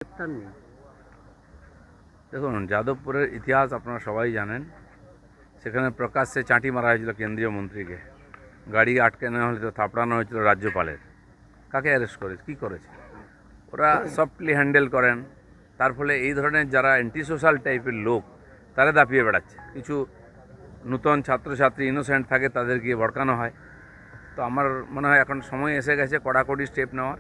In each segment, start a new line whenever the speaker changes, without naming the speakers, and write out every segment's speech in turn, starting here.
গ্রেপ্তার নেই।
দেখুন, যাদবপুরের ইতিহাস আপনারা সবাই জানেন। সেখানে প্রকাশ্যে চাঁটি মারা হয়েছিল কেন্দ্রীয় মন্ত্রীকে, গাড়ি আটকে নেওয়া হয়েছিল, থাপড়ানো হয়েছিল রাজ্যপালের। কাকে অ্যারেস্ট করেছে, কী করেছে? ওরা সফটলি হ্যান্ডেল করেন। তার ফলে এই ধরনের যারা অ্যান্টি সোশ্যাল টাইপের লোক, তারা দাপিয়ে বেড়াচ্ছে। কিছু নূতন ছাত্রছাত্রী ইনোসেন্ট থাকে, তাদের গিয়ে ভড়কানো হয়। তো আমার মনে হয় এখন সময় এসে গেছে কড়াকড়ি স্টেপ নেওয়ার।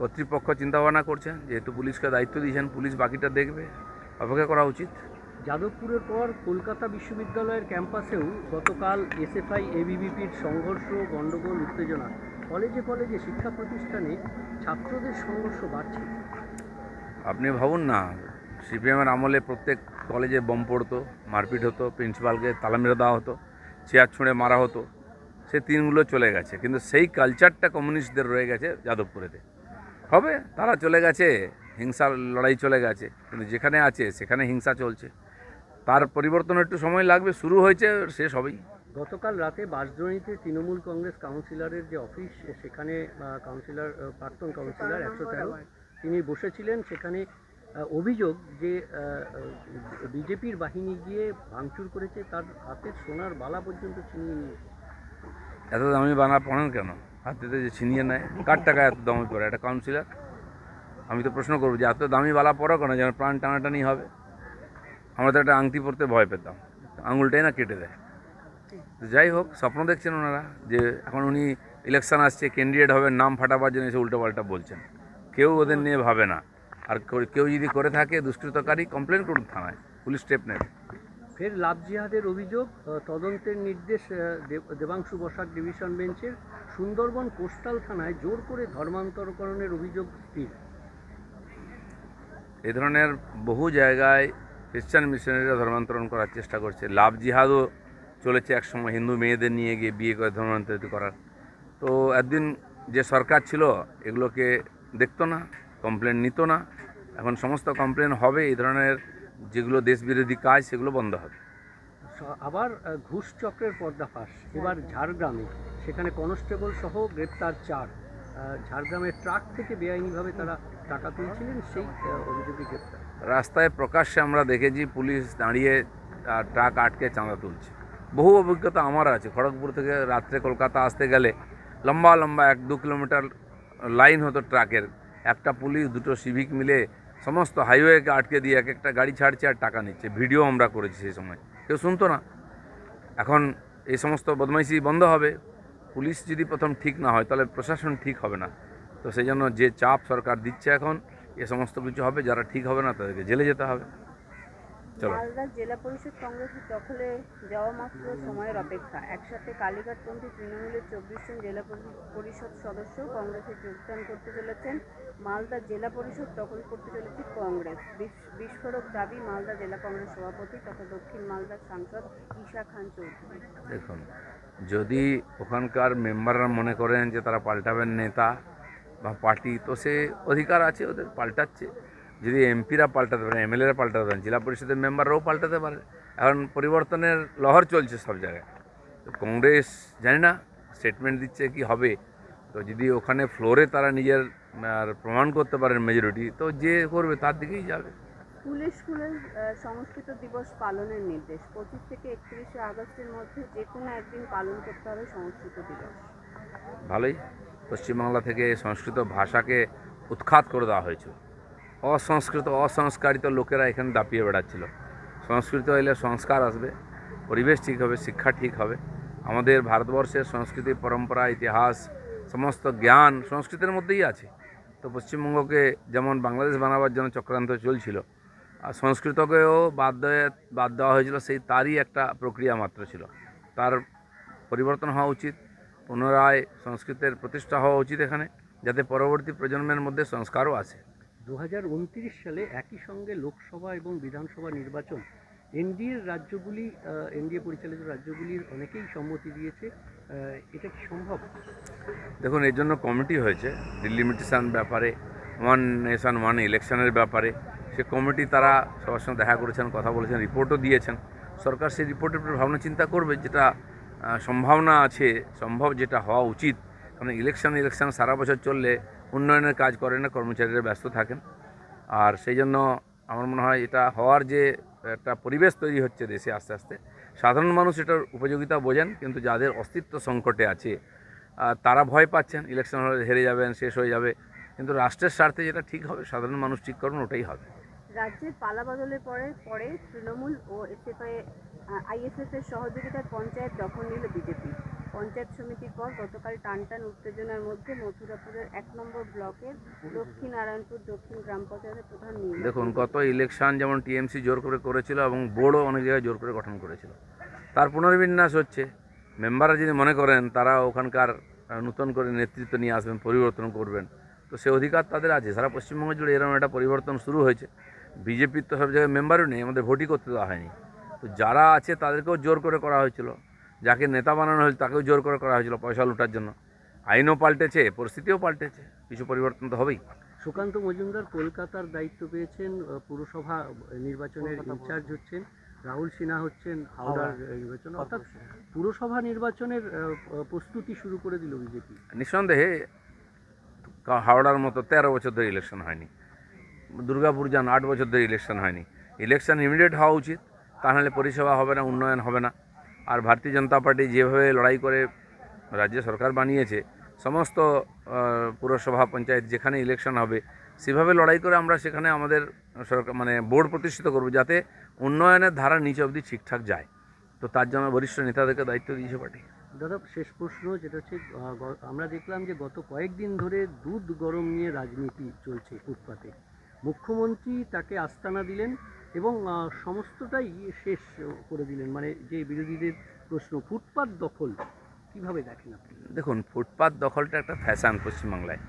কর্তৃপক্ষ চিন্তাভাবনা করছেন, যেহেতু পুলিশকে দায়িত্ব দিয়েছেন, পুলিশ বাকিটা দেখবে, অপেক্ষা করা উচিত।
যাদবপুরের পর কলকাতা বিশ্ববিদ্যালয়ের ক্যাম্পাসেও গতকাল এসএফআই এবিভিপির সংঘর্ষ, গণ্ডগোল, উত্তেজনা। কলেজে কলেজে শিক্ষা প্রতিষ্ঠানে ছাত্রদের সংঘর্ষ বাড়ছে।
আপনি ভাবুন না, সিপিএমের আমলে প্রত্যেক কলেজে বোম পড়তো, মারপিট হতো, প্রিন্সিপালকে তালা মেরে দেওয়া হতো, চেয়ার ছুঁড়ে মারা হতো। সে দিনগুলো চলে গেছে, কিন্তু সেই কালচারটা কমিউনিস্টদের রয়ে গেছে যাদবপুরেতে। হবে, তারা চলে গেছে, হিংসার লড়াই চলে গেছে, কিন্তু যেখানে আছে সেখানে হিংসা চলছে। তার পরিবর্তন একটু সময় লাগবে, শুরু হয়েছে, শেষ হবেই।
গতকাল রাতে বাঁশদ্রোণীতে তৃণমূল কংগ্রেস কাউন্সিলরের যে অফিস, সেখানে কাউন্সিলর, প্রাক্তন কাউন্সিলর 113, তিনি বসেছিলেন। সেখানে অভিযোগ যে বিজেপির বাহিনী গিয়ে ভাঙচুর করেছে, তার হাতের সোনার বালা পর্যন্ত ছিনিয়ে নিয়েছে।
এত দামি বানা পড়েন কেন? হাতেতে যে ছিনিয়ে নেয়, কার টাকা এত দামি পড়ে একটা কাউন্সিলর? আমি তো প্রশ্ন করবো যে এত দামি বালা পড়ো কেন, যেন প্রাণ টানাটানি হবে। আমরা তো একটা আংটি পরতে ভয় পেতাম, আঙুলটাই না কেটে দেয়। তো যাই হোক, স্বপ্ন দেখছেন ওনারা যে এখন উনি ইলেকশন আসছে, ক্যান্ডিডেট হবেন, নাম ফাটাবার জন্য এসে উল্টোপাল্টা বলছেন। কেউ ওদের নিয়ে ভাবে না। আর কেউ যদি করে থাকে দুষ্কৃতকারী, কমপ্লেন করুন থানায়, পুলিশ স্টেপ নেবে।
ফের লাভ জিহাদের অভিযোগ, তদন্তের নির্দেশ দেবাংশু বসাক ডিভিশন বেঞ্চের। সুন্দরবন কোস্টাল থানায় জোর করে ধর্মান্তরকরণের অভিযোগ স্থির।
এই ধরনের বহু জায়গায় খ্রিশ্চান মিশনারিরা ধর্মান্তরণ করার চেষ্টা করছে। লাভ জিহাদও চলেছে একসময়, হিন্দু মেয়েদের নিয়ে গিয়ে বিয়ে করে ধর্মান্তরিত করার। তো একদিন যে সরকার ছিল এগুলোকে দেখতো না, কমপ্লেন নিত না। এখন সমস্ত কমপ্লেন হবে, এই ধরনের যেগুলো দেশবিরোধী কাজ সেগুলো বন্ধ হবে।
আবার ঘুষ চক্রের পর্দাফাঁস এবার ঝাড়গ্রামে। সেখানে কনস্টেবল সহ গ্রেপ্তার 4। ঝাড়গ্রামের ট্রাক থেকে বেআইনিভাবে তারা টাকা তুলছিলেন, সেই অভিযোগে গ্রেপ্তার।
রাস্তায় প্রকাশ্যে আমরা দেখেছি পুলিশ দাঁড়িয়ে ট্রাক আটকে চাঁদা তুলছে। বহু অভিজ্ঞতা আমার আছে। খড়গপুর থেকে রাত্রে কলকাতা আসতে গেলে লম্বা লম্বা 1-2 কিলোমিটার লাইন হতো ট্রাকের। একটা পুলিশ, দুটো সিভিক মিলে সমস্ত হাইওয়েকে আটকে দিয়ে এক একটা গাড়ি ছাড়ছে আর টাকা নিচ্ছে। ভিডিও আমরা করেছি সেই সময়, কেউ শুনতো না। এখন এই সমস্ত বদমাইশি বন্ধ হবে। পুলিশ যদি প্রথম ঠিক না হয়, তাহলে প্রশাসন ঠিক হবে না। তো সেই জন্য যে চাপ সরকার দিচ্ছে এখন, এ সমস্ত কিছু হবে। যারা ঠিক হবে না তাদেরকে জেলে যেতে হবে। চলো।
মালদা জেলা পরিষদ কংগ্রেসের দখলে যাওয়া মাত্র সময়ের অপেক্ষা। একসাথে কালীঘাটপন্থী তৃণমূলের 24 জন জেলা পরিষদ সদস্য কংগ্রেসে যোগদান করতে চলেছেন। মালদা জেলা পরিষদ দখল করতে চলেছে কংগ্রেস। বিস্ফোরক দাবি মালদা জেলা কংগ্রেস সভাপতি তথা দক্ষিণ মালদার সাংসদ ঈশা খান চৌধুরী।
দেখুন, যদি ওখানকার মেম্বাররা মনে করেন যে তারা পাল্টাবেন নেতা বা পার্টি, তো সে অধিকার আছে, ওদের পাল্টাচ্ছে। যদি এমপিরা পাল্টাতে পারেন, এমএলএরা পাল্টাতে পারেন, জেলা পরিষদের মেম্বাররাও পাল্টাতে পারে। এখন পরিবর্তনের লহর চলছে সব জায়গায়। তো কংগ্রেস জানি না স্টেটমেন্ট দিচ্ছে কি হবে। তো যদি ওখানে ফ্লোরে তারা নিজের প্রমাণ করতে পারেন মেজরিটি, তো যে করবে তার দিকেই যাবে।
স্কুলে স্কুলে সংস্কৃত দিবস পালনের নির্দেশ। 25 থেকে 31শে আগস্টের মধ্যে যে কোনো একদিন পালন করতে হবে সংস্কৃত দিবস।
ভালোই, পশ্চিমবাংলা থেকে সংস্কৃত ভাষাকে উৎখাত করে দেওয়া হয়েছিল। অসংস্কৃত অসংস্কারিত লোকেরা এখানে দাপিয়ে বেড়াচ্ছিল। সংস্কৃত এলে সংস্কার আসবে, পরিবেশ ঠিক হবে, শিক্ষা ঠিক হবে। আমাদের ভারতবর্ষের সংস্কৃতি, পরম্পরা, ইতিহাস, সমস্ত জ্ঞান সংস্কৃতের মধ্যেই আছে। তো পশ্চিমবঙ্গকে যেমন বাংলাদেশ বানাবার জন্য চক্রান্ত চলছিল, আর সংস্কৃতকেও বাদ দেওয়া হয়েছিল, সেই তারই একটা প্রক্রিয়া মাত্র ছিল। তার পরিবর্তন হওয়া উচিত, পুনরায় সংস্কৃতের প্রতিষ্ঠা হওয়া উচিত এখানে, যাতে পরবর্তী প্রজন্মের মধ্যে সংস্কারও আসে।
2029 সালে একই সঙ্গে লোকসভা এবং বিধানসভা নির্বাচন। এনডিএর রাজ্যগুলি, এনডিএ পরিচালিত রাজ্যগুলির অনেকেই সম্মতি দিয়েছে। এটা কি সম্ভব?
দেখুন, এর জন্য কমিটি হয়েছে, ডিলিমিটেশন ব্যাপারে, ওয়ান নেশন ওয়ান ইলেকশনের ব্যাপারে। সে কমিটি তারা সবার সঙ্গে দেখা করেছেন, কথা বলেছেন, রিপোর্টও দিয়েছেন। সরকার সেই রিপোর্টের উপর ভাবনা চিন্তা করবে, যেটা সম্ভাবনা আছে, সম্ভব যেটা হওয়া উচিত। কারণ ইলেকশন সারা বছর চললে উন্নয়নের কাজ করে না, কর্মচারীরা ব্যস্ত থাকেন। আর সেই জন্য আমার মনে হয় এটা হওয়ার যে একটা পরিবেশ তৈরি হচ্ছে দেশে আস্তে আস্তে, সাধারণ মানুষ এটার উপযোগিতা বোঝেন, কিন্তু যাদের অস্তিত্ব সংকটে আছে তারা ভয় পাচ্ছেন ইলেকশন হলে হেরে যাবেন, শেষ হয়ে যাবে। কিন্তু রাষ্ট্রের স্বার্থে যেটা ঠিক হবে, সাধারণ মানুষ ঠিক করবেন, ওটাই হবে।
রাজ্যের পালাবদলের পরে তৃণমূল ও আইএসএফ এর সহযোগিতায় পঞ্চায়েত দখল নিল বিজেপি। পঞ্চায়েত সমিতির পর গতকাল টানটান উত্তেজনার মধ্যে মথুরাপুরের 1 নম্বর ব্লকের দক্ষিণ নারায়ণপুর দক্ষিণ গ্রাম পঞ্চায়েতের প্রধান নির্বাচন।
দেখুন, গত ইলেকশন যেমন টিএমসি জোর করে করেছিল এবং বোর্ডও অনেক জায়গায় জোর করে গঠন করেছিল, তার পুনর্বিন্যাস হচ্ছে। মেম্বাররা যদি মনে করেন তারা ওখানকার নতুন করে নেতৃত্ব নিয়ে আসবেন, পরিবর্তন করবেন, তো সে অধিকার তাদের আছে। সারা পশ্চিমবঙ্গ জুড়ে এরকম একটা পরিবর্তন শুরু হয়েছে। বিজেপির তো সব জায়গায় মেম্বারও নেই, আমাদের ভোটই করতে দেওয়া হয়নি। তো যারা আছে তাদেরকেও জোর করে করা হয়েছিল, যাকে নেতা বানানো হয়েছিল তাকেও জোর করে করা হয়েছিল পয়সা লুটার জন্য। আইনও পাল্টেছে, পরিস্থিতিও পাল্টেছে, কিছু পরিবর্তন তো হবেই।
সুকান্ত মজুমদার কলকাতার দায়িত্ব পেয়েছেন, পুরসভা নির্বাচনের ইনচার্জ হচ্ছেন, রাহুল সিনহা হচ্ছেন হাওড়ার নির্বাচন, অর্থাৎ পুরসভা নির্বাচনের প্রস্তুতি শুরু করে দিল বিজেপি।
নিঃসন্দেহে হাওড়ার মতো 13 বছর ধরে ইলেকশন হয়নি, দুর্গাপুর যান 8 বছর ধরে ইলেকশন হয়নি। ইলেকশন ইমিডিয়েট হওয়া উচিত, তাহলে পরিষেবা হবে না, উন্নয়ন হবে না। আর ভারতীয় জনতা পার্টি যেভাবে লড়াই করে রাজ্য সরকার বানিয়েছে, সমস্ত পুরসভা পঞ্চায়েত যেখানে ইলেকশন হবে সেভাবে লড়াই করে আমরা সেখানে আমাদের সরকার বোর্ড প্রতিষ্ঠিত করব, যাতে উন্নয়নের ধারা নিচে অবধি ঠিকঠাক যায়। তো তার জন্য বরিষ্ঠ নেতাদেরকে দায়িত্ব দিয়েছে পার্টি।
দাদা, শেষ প্রশ্ন যেটা হচ্ছে, আমরা দেখলাম যে গত কয়েকদিন ধরে দুধ গরম নিয়ে রাজনীতি চলছে ফুটপাতে। মুখ্যমন্ত্রী তাকে আস্তানা দিলেন এবং সমস্তটাই শেষ করে দিলেন, মানে যে বিরোধীদের প্রশ্ন ফুটপাত দখল কিভাবে দেখেন আপনি?
দেখুন, ফুটপাত দখলটা একটা ফ্যাশন পশ্চিমবাংলায়,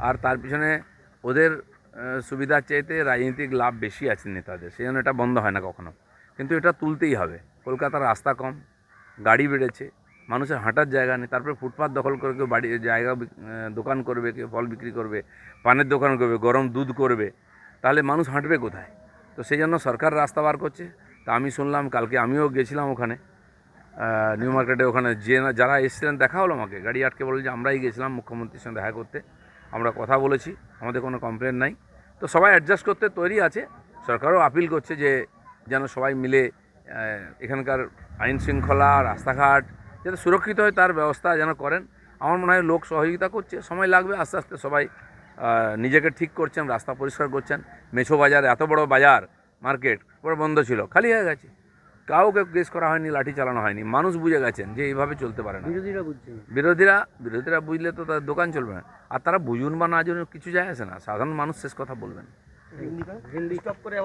আর তার পিছনে ওদের সুবিধার চাইতে রাজনৈতিক লাভ বেশি আছে নেতাদের, সেই জন্য এটা বন্ধ হয় না কখনো। কিন্তু এটা তুলতেই হবে। কলকাতার রাস্তা কম, গাড়ি বেড়েছে, মানুষের হাঁটার জায়গা নেই, তারপরে ফুটপাত দখল করে কেউ বাড়ি জায়গা দোকান করবে, কেউ ফল বিক্রি করবে, পানের দোকান করবে, গরম দুধ করবে, তাহলে মানুষ হাঁটবে কোথায়? তো সেই জন্য সরকার রাস্তা বার করছে। তা আমি শুনলাম, কালকে আমিও গেছিলাম ওখানে নিউ মার্কেটে, ওখানে যারা এসেছিলেন দেখা হলো, আমাকে গাড়ি আটকে বলে যে আমরাই গেছিলাম মুখ্যমন্ত্রীর সঙ্গে দেখা করতে, আমরা কথা বলেছি, আমাদের কোনো কমপ্লেন নাই। তো সবাই অ্যাডজাস্ট করতে তৈরি আছে। সরকারও আপিল করছে যে যেন সবাই মিলে এখানকার আইন শৃঙ্খলা, রাস্তাঘাট যাতে সুরক্ষিত হয় তার ব্যবস্থা যেন করেন। আমার মনে হয় লোক সহযোগিতা করছে, সময় লাগবে, আস্তে আস্তে সবাই নিজেকে ঠিক করছেন, রাস্তা পরিষ্কার করছেন। মেছো বাজার, এত বড় বাজার মার্কেট পুরো বন্ধ ছিল, খালি হয়ে গেছে, কাউকে কেস করা হয়নি, লাঠি চালানো হয়নি। মানুষ বুঝে গেছেন যে এইভাবে চলতে পারে না।
বিরোধীরা বুঝছেন,
বিরোধীরা বুঝলে তো তাদের দোকান চলবে না। আর তারা বুঝুন বা না জুন কিছু যায় আসে না, সাধারণ মানুষ শেষ কথা বলবেন।
হিন্দি স্টপ করে